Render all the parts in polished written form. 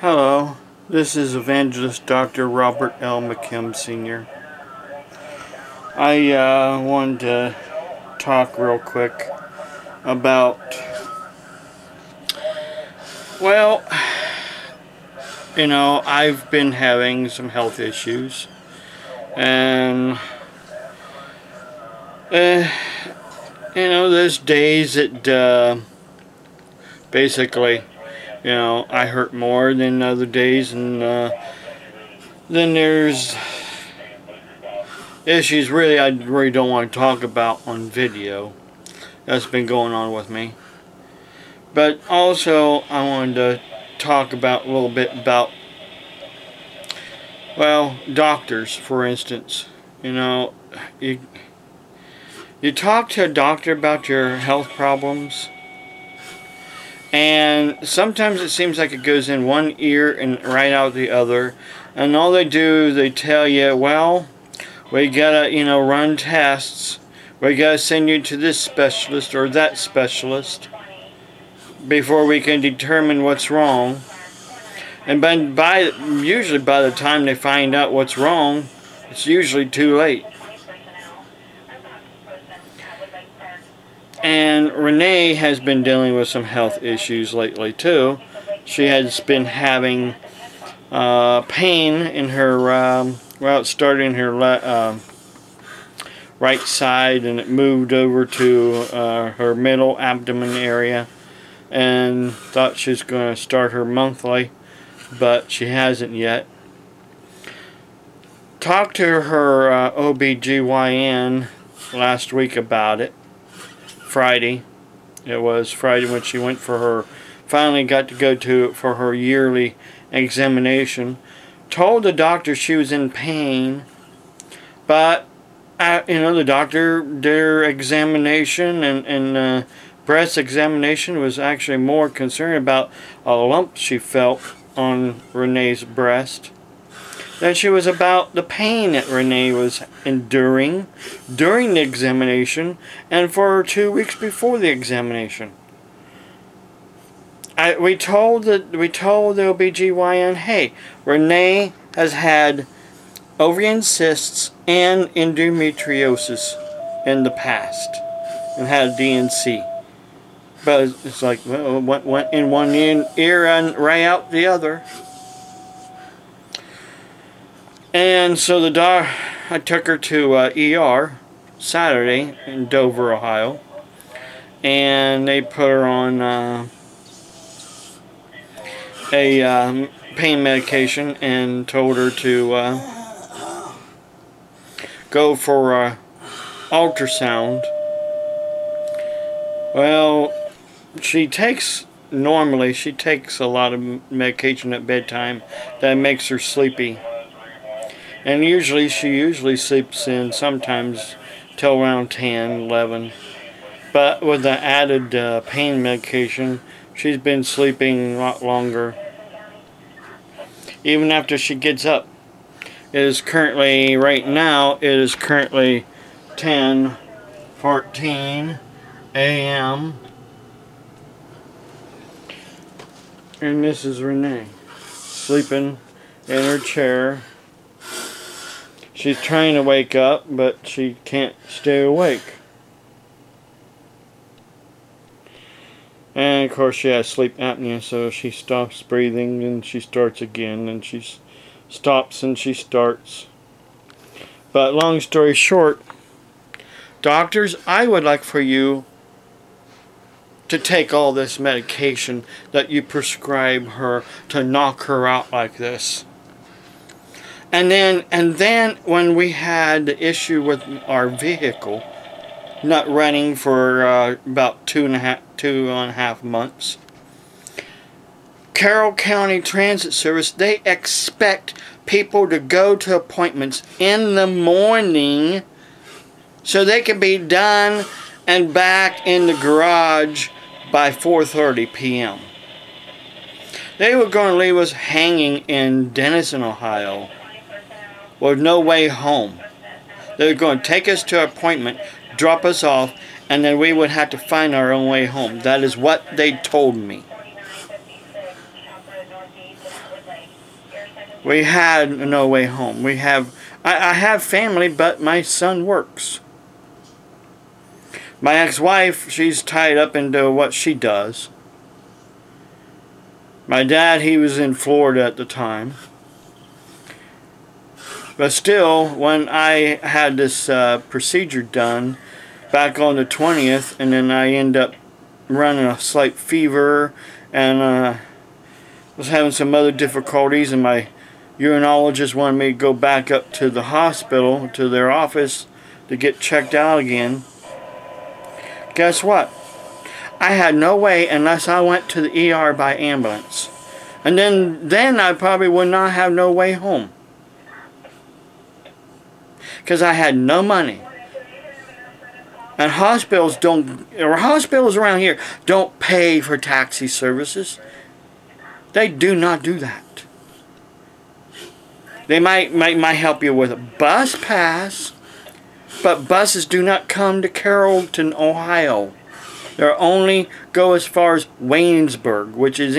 Hello, this is Evangelist Dr. Robert L. McKim Sr. I wanted to talk real quick about, well, I've been having some health issues, and there's days that basically, I hurt more than other days, and then there's issues I really don't want to talk about on video that's been going on with me. But also I wanted to talk about a little bit about, well, doctors, for instance. You talk to a doctor about your health problems, and sometimes it seems like it goes in one ear and right out the other, and all they do, they tell you, well, we gotta, run tests, we gotta send you to this specialist or that specialist before we can determine what's wrong. And usually by the time they find out what's wrong, it's usually too late. And Renee has been dealing with some health issues lately too. She has been having pain in her, well, it started in her right side, and it moved over to her middle abdomen area, and thought she was going to start her monthly, but she hasn't yet. Talked to her OBGYN last week about it. Friday. It was Friday when she went for her, finally got to go for her yearly examination. Told the doctor she was in pain, but the doctor, their examination and breast examination was actually more concerned about a lump she felt on Renee's breast than she was about the pain that Renee was enduring during the examination and for 2 weeks before the examination. We told the OBGYN, hey, Renee has had ovarian cysts and endometriosis in the past and had a DNC. But it's like, well, went in one ear and right out the other. And so I took her to ER Saturday in Dover, Ohio, and they put her on a pain medication and told her to go for ultrasound. Well, normally she takes a lot of medication at bedtime that makes her sleepy. And she sleeps in sometimes till around 10, 11. But with the added pain medication, she's been sleeping a lot longer. Even after she gets up. Right now, it is currently 10:14 a.m. And this is Renee, sleeping in her chair. She's trying to wake up, but she can't stay awake. And of course she has sleep apnea, so she stops breathing and she starts again, and she stops and she starts. But long story short, doctors, I would like for you to take all this medication that you prescribe her to knock her out like this. And then when we had the issue with our vehicle not running for about two and a half months, Carroll County Transit Service, they expect people to go to appointments in the morning so they can be done and back in the garage by 4:30 p.m. They were going to leave us hanging in Denison, Ohio, with no way home. They were going to take us to an appointment, drop us off, and then we would have to find our own way home. That is what they told me. We had no way home. I have family, but my son works. My ex-wife, she's tied up into what she does. My dad, he was in Florida at the time. But still, when I had this procedure done back on the 20th, and then I end up running a slight fever, and was having some other difficulties, and my urologist wanted me to go back up to the hospital, to their office, to get checked out again. Guess what? I had no way unless I went to the ER by ambulance. And then I probably would not have no way home. Because I had no money. And hospitals around here don't pay for taxi services. They do not do that. They might help you with a bus pass, but buses do not come to Carrollton, Ohio. They only go as far as Waynesburg, which is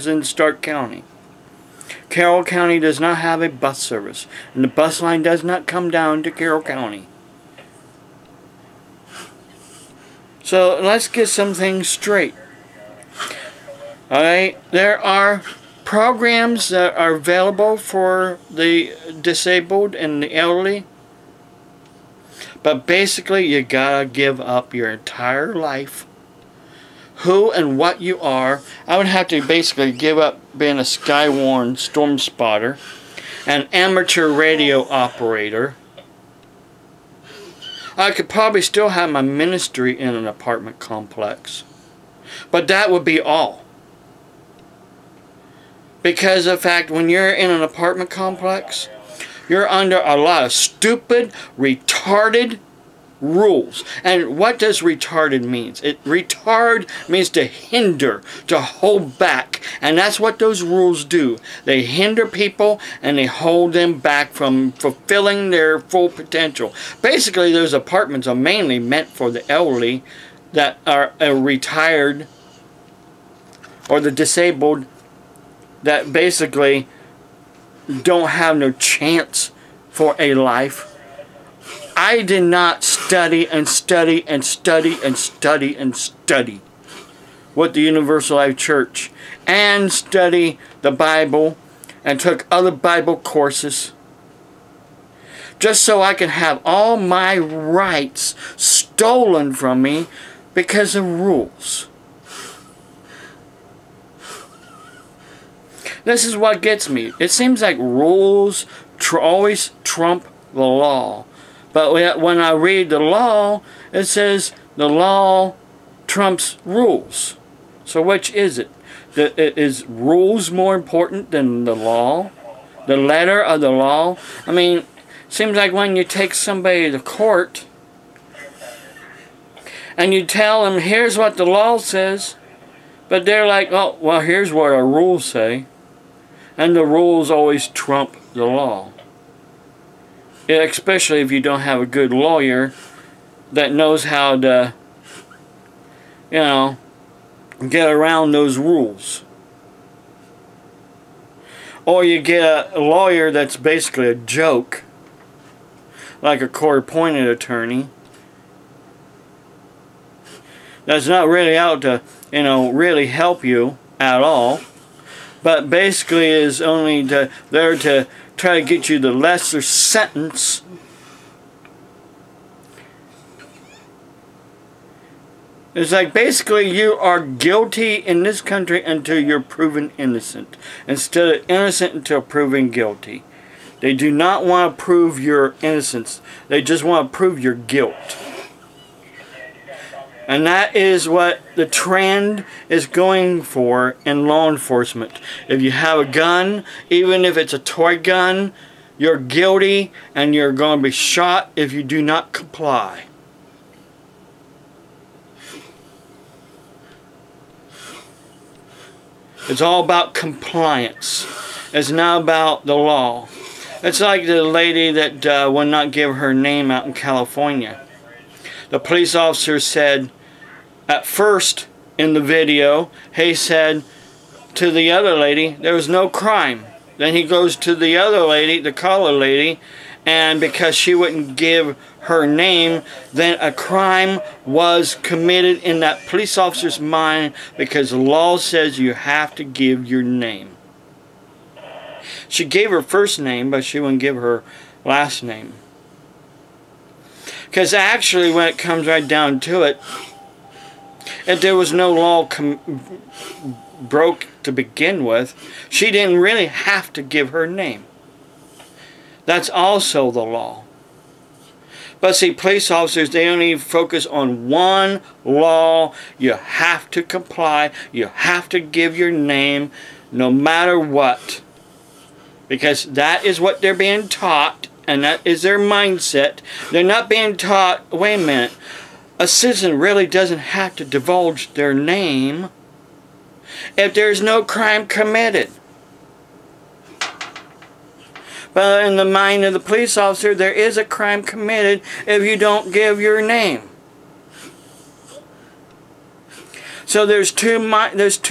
in Stark County. Carroll County does not have a bus service, and the bus line does not come down to Carroll County. So let's get some things straight. Alright, there are programs that are available for the disabled and the elderly. But basically, you gotta give up your entire life, who and what you are. I would have to basically give up being a Skywarn storm spotter, an amateur radio operator. I could probably still have my ministry in an apartment complex, but that would be all. Because of the fact, when you're in an apartment complex, you're under a lot of stupid, retarded rules. And what does retarded mean? Retard means to hinder, to hold back. And that's what those rules do. They hinder people and they hold them back from fulfilling their full potential. Basically, those apartments are mainly meant for the elderly that are retired, or the disabled that basically don't have no chance for a life. I did not study and study and study and study and study with the Universal Life Church and study the Bible and took other Bible courses just so I can have all my rights stolen from me because of rules. This is what gets me. It seems like rules always trump the law. But when I read the law, it says the law trumps rules. So which is it? Is rules more important than the law? The letter of the law? I mean, it seems like when you take somebody to court and you tell them, here's what the law says, but they're like, oh, well, here's what our rules say. And the rules always trump the law. Yeah, especially if you don't have a good lawyer that knows how to, you know, get around those rules. Or you get a lawyer that's basically a joke, like a court-appointed attorney, that's not really out to, you know, really help you at all, but basically is only there to try to get you the lesser sentence. It's like basically you are guilty in this country until you're proven innocent, instead of innocent until proven guilty. They do not want to prove your innocence. They just want to prove your guilt. And that is what the trend is going for in law enforcement. If you have a gun, even if it's a toy gun, you're guilty and you're going to be shot if you do not comply. It's all about compliance. It's not about the law. It's like the lady that will not give her name out in California. The police officer said, at first in the video, he said, to the other lady, there was no crime. Then he goes to the other lady, the colored lady, and because she wouldn't give her name, then a crime was committed in that police officer's mind, because the law says you have to give your name. She gave her first name, but she wouldn't give her last name. Because actually, when it comes right down to it, if there was no law broke to begin with, she didn't really have to give her name. That's also the law. But see, police officers, they only focus on one law. You have to comply. You have to give your name no matter what. Because that is what they're being taught, and that is their mindset. They're not being taught, wait a minute, a citizen really doesn't have to divulge their name if there's no crime committed. But in the mind of the police officer, there is a crime committed if you don't give your name. So there's two mindsets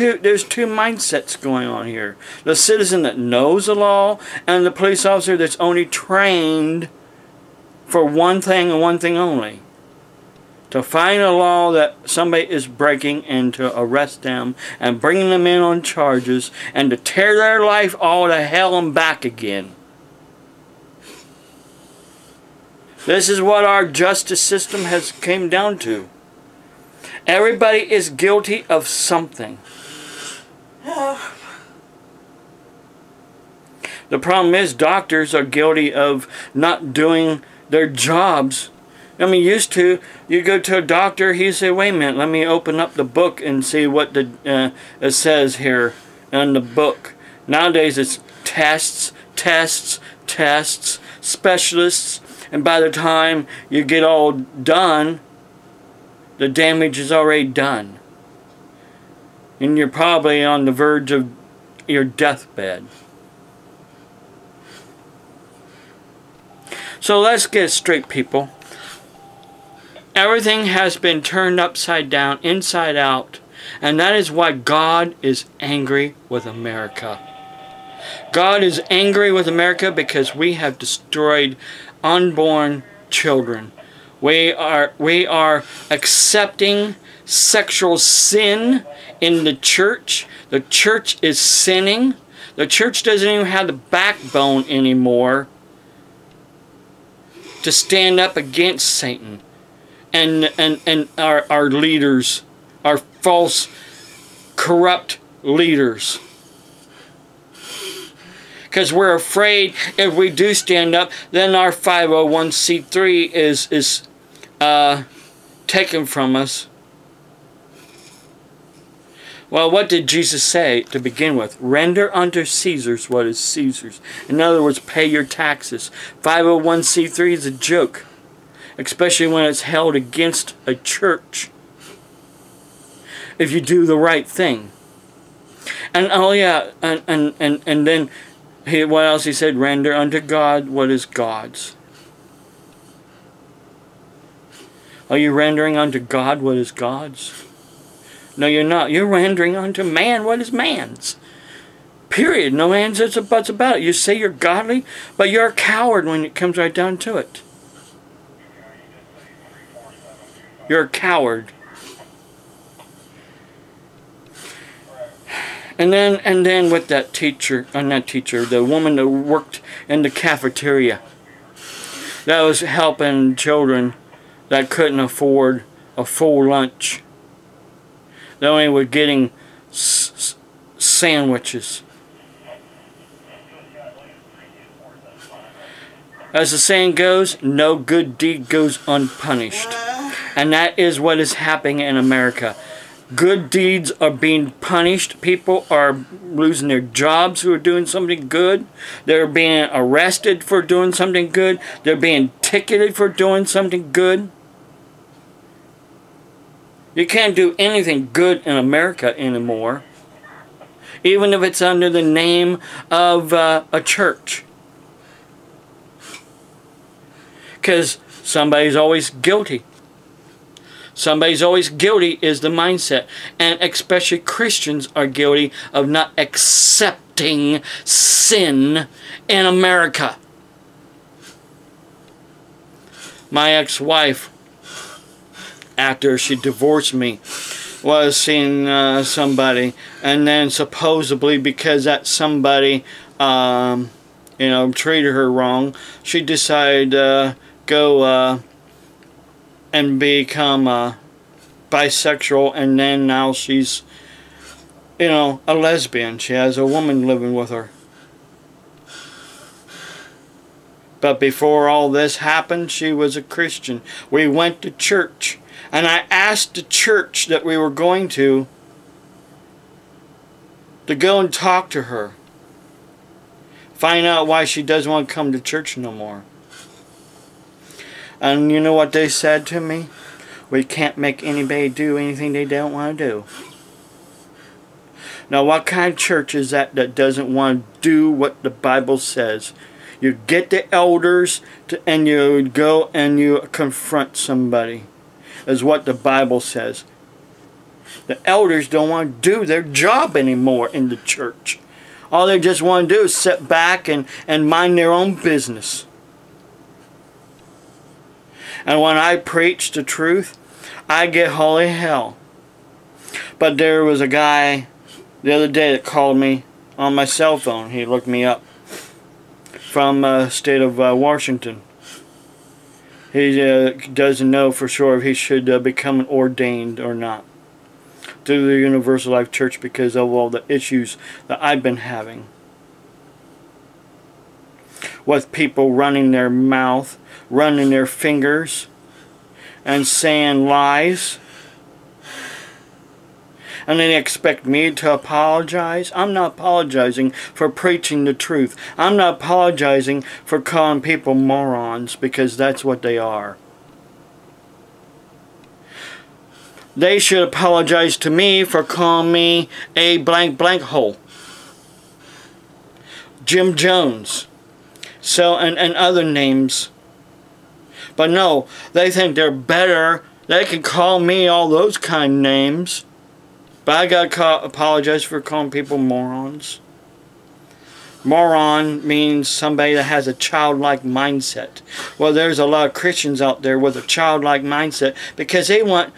going on here. The citizen that knows the law, and the police officer that's only trained for one thing and one thing only: to find a law that somebody is breaking and to arrest them and bring them in on charges and to tear their life all to hell and back again. This is what our justice system has came down to. Everybody is guilty of something. The problem is doctors are guilty of not doing their jobs. I mean, used to, you go to a doctor, he'd say, wait a minute, let me open up the book and see what it says here in the book. Nowadays it's tests, specialists, and by the time you get all done, the damage is already done. And you're probably on the verge of your deathbed. So let's get it straight, people. Everything has been turned upside down, inside out, and that is why God is angry with America. God is angry with America because we have destroyed unborn children. We are accepting sexual sin in the church. The church is sinning. The church doesn't even have the backbone anymore to stand up against Satan and our leaders, our false, corrupt leaders. Because we're afraid if we do stand up, then our 501c3 is taken from us. Well, what did Jesus say to begin with? Render unto Caesar's what is Caesar's. In other words, pay your taxes. 501c3 is a joke, especially when it's held against a church. If you do the right thing. And oh yeah, and then what else he said? Render unto God what is God's. Are you rendering unto God what is God's? No, you're not. You're rendering unto man what is man's. Period. No ands, ifs, or buts about it. You say you're godly, but you're a coward when it comes right down to it. You're a coward. And then with that teacher, the woman that worked in the cafeteria, that was helping children that couldn't afford a full lunch. They only were getting sandwiches. As the saying goes, no good deed goes unpunished. And that is what is happening in America. Good deeds are being punished. People are losing their jobs who are doing something good. They're being arrested for doing something good. They're being ticketed for doing something good. You can't do anything good in America anymore, even if it's under the name of a church. Because somebody's always guilty. Somebody's always guilty is the mindset. And especially Christians are guilty of not accepting sin in America. My ex-wife, after she divorced me, was seeing somebody, and then supposedly because that somebody treated her wrong, she decided to go and become bisexual, and then now she's a lesbian. She has a woman living with her. But before all this happened, she was a Christian. We went to church. And I asked the church that we were going to go and talk to her. Find out why she doesn't want to come to church no more. And you know what they said to me? We can't make anybody do anything they don't want to do. Now what kind of church is that doesn't want to do what the Bible says? You get the elders and you go and you confront somebody. Is what the Bible says. The elders don't want to do their job anymore in the church. All they just want to do is sit back and mind their own business. And when I preach the truth, I get holy hell. But there was a guy the other day that called me on my cell phone. He looked me up from the state of Washington. He doesn't know for sure if he should become ordained or not to the Universal Life Church because of all the issues that I've been having with people running their mouth, running their fingers, and saying lies. And they expect me to apologize. I'm not apologizing for preaching the truth. I'm not apologizing for calling people morons, because that's what they are. They should apologize to me for calling me a blank blank hole. Jim Jones. So and other names. But no, they think they're better. They can call me all those kind of names. But I gotta apologize for calling people morons. Moron means somebody that has a childlike mindset. Well, there's a lot of Christians out there with a childlike mindset because they want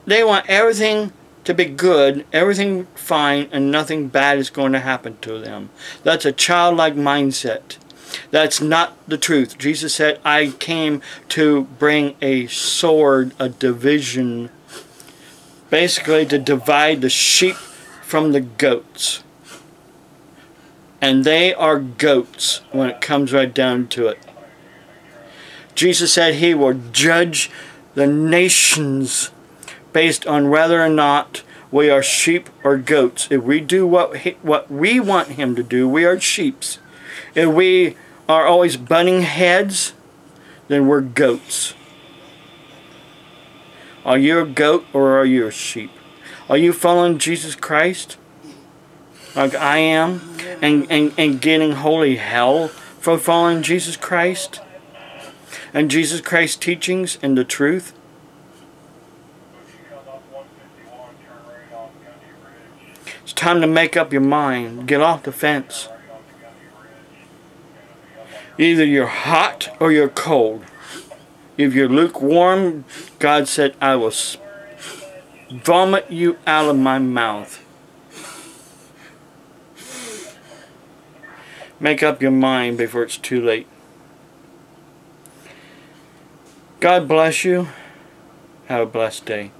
everything to be good, everything fine, and nothing bad is going to happen to them. That's a childlike mindset. That's not the truth. Jesus said, I came to bring a sword, a division, basically to divide the sheep from the goats. And they are goats when it comes right down to it. Jesus said he will judge the nations based on whether or not we are sheep or goats. If we do what we want him to do, we are sheeps. If we are always butting heads, then we're goats. Are you a goat or are you a sheep? Are you following Jesus Christ like I am and getting holy hell for following Jesus Christ and Jesus Christ's teachings and the truth? It's time to make up your mind. Get off the fence. Either you're hot or you're cold. If you're lukewarm, God said, I will vomit you out of my mouth. Make up your mind before it's too late. God bless you. Have a blessed day.